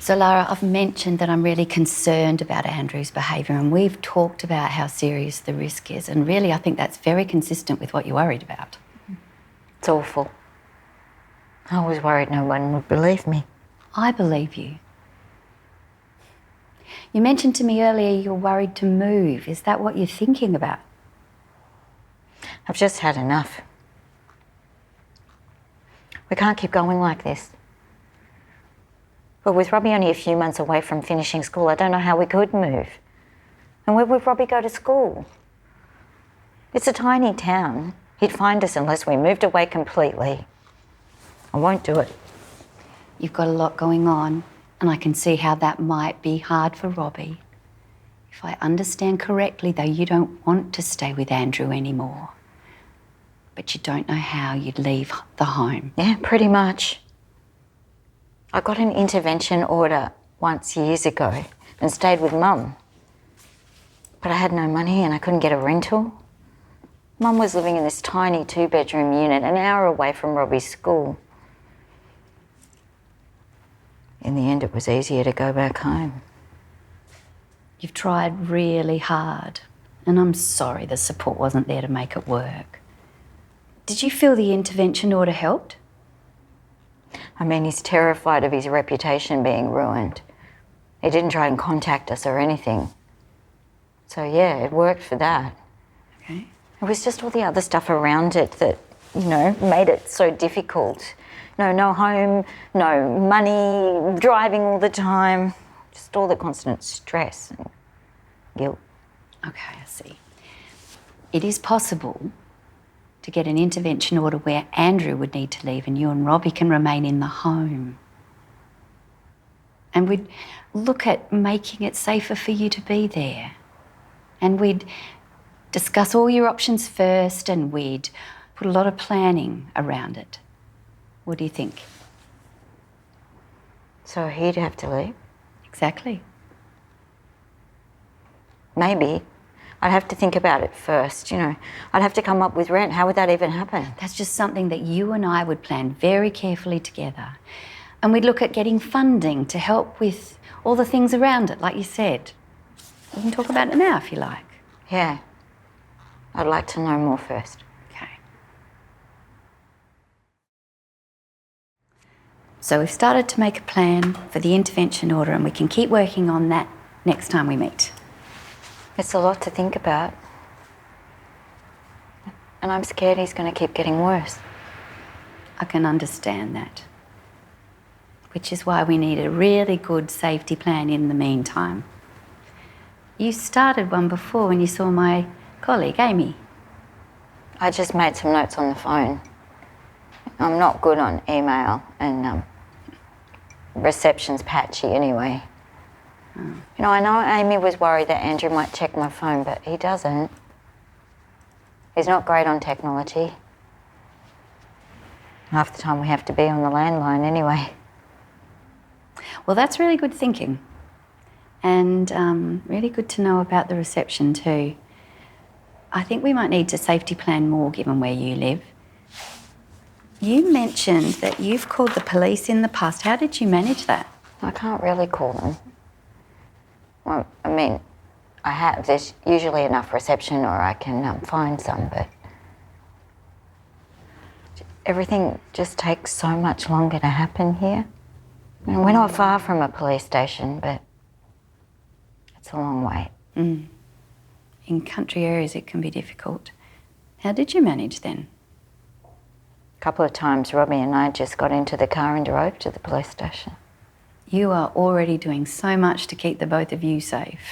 So, Lara, I've mentioned that I'm really concerned about Andrew's behaviour, and we've talked about how serious the risk is, and really I think that's very consistent with what you're worried about. It's awful. I was worried no one would believe me. I believe you. You mentioned to me earlier you're worried to move. Is that what you're thinking about? I've just had enough. We can't keep going like this. But with Robbie only a few months away from finishing school, I don't know how we could move. And where would Robbie go to school? It's a tiny town. He'd find us unless we moved away completely. I won't do it. You've got a lot going on, and I can see how that might be hard for Robbie. If I understand correctly, though, you don't want to stay with Andrew anymore. But you don't know how you'd leave the home. Yeah, pretty much. I got an intervention order once years ago and stayed with Mum. But I had no money and I couldn't get a rental. Mum was living in this tiny 2-bedroom unit an hour away from Robbie's school. In the end, it was easier to go back home. You've tried really hard, and I'm sorry the support wasn't there to make it work. Did you feel the intervention order helped? I mean, he's terrified of his reputation being ruined. He didn't try and contact us or anything. So yeah, it worked for that. Okay. It was just all the other stuff around it that, made it so difficult. No home, no money, driving all the time. Just all the constant stress and guilt. Okay, I see. It is possible to get an intervention order where Andrew would need to leave and you and Robbie can remain in the home. And we'd look at making it safer for you to be there. And we'd discuss all your options first and we'd put a lot of planning around it. What do you think? So he'd have to leave? Exactly. Maybe. I'd have to think about it first, I'd have to come up with rent. How would that even happen? That's just something that you and I would plan very carefully together. And we'd look at getting funding to help with all the things around it, like you said. We can talk about it now if you like. Yeah. I'd like to know more first. Okay. So we've started to make a plan for the intervention order and we can keep working on that next time we meet. It's a lot to think about. And I'm scared he's going to keep getting worse. I can understand that. Which is why we need a really good safety plan in the meantime. You started one before when you saw my colleague, Amy. I just made some notes on the phone. I'm not good on email and reception's patchy anyway. I know Amy was worried that Andrew might check my phone, but he doesn't. He's not great on technology. Half the time we have to be on the landline anyway. Well, that's really good thinking. And really good to know about the reception too. I think we might need to safety plan more given where you live. You mentioned that you've called the police in the past. How did you manage that? I can't really call them. Well, I have. There's usually enough reception or I can find some, but everything just takes so much longer to happen here. We're not far from a police station, but it's a long way. In country areas it can be difficult. How did you manage then? A couple of times Robbie and I just got into the car and drove to the police station. You are already doing so much to keep the both of you safe.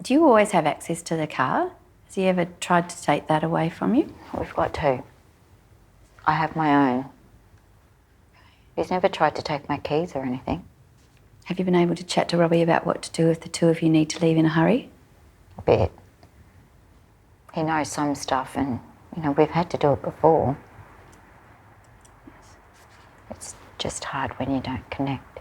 Do you always have access to the car? Has he ever tried to take that away from you? We've got two. I have my own. He's never tried to take my keys or anything. Have you been able to chat to Robbie about what to do if the two of you need to leave in a hurry? A bit. He knows some stuff and, we've had to do it before. It's just hard when you don't connect,